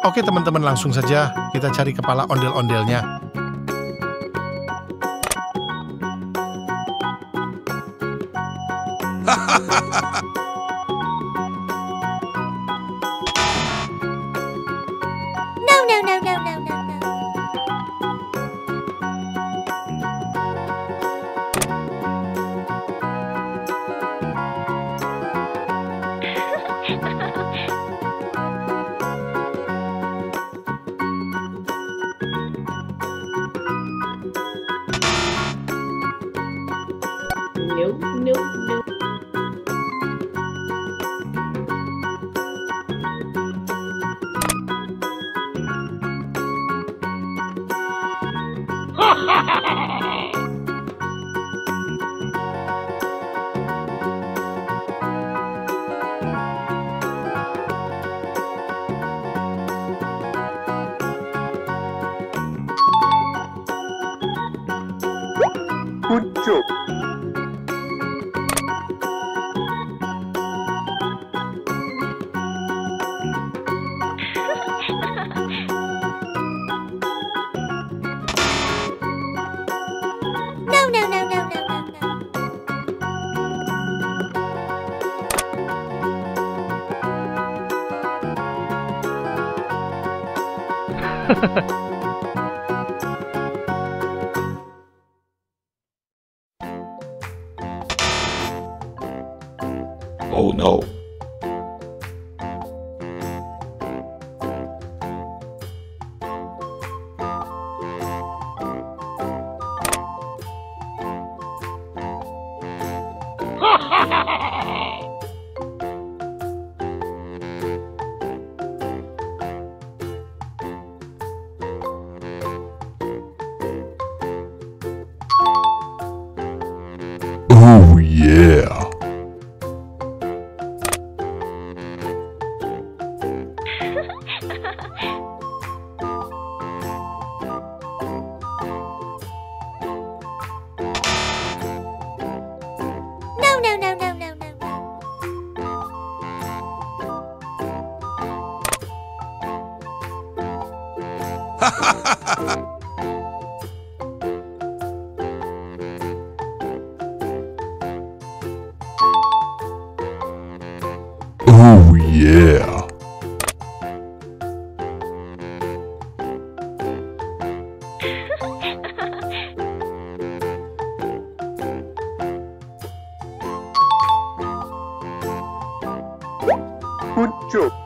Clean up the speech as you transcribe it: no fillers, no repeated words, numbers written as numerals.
Oke teman-teman, langsung saja kita cari kepala ondel-ondelnya. No, no, no, no, no, no, no. Nope, nope, nope. Good job. No, no, no, no, no, no, no. Oh no. Oh yeah. No, no, no, no, no, no, no. Oh yeah. Good job.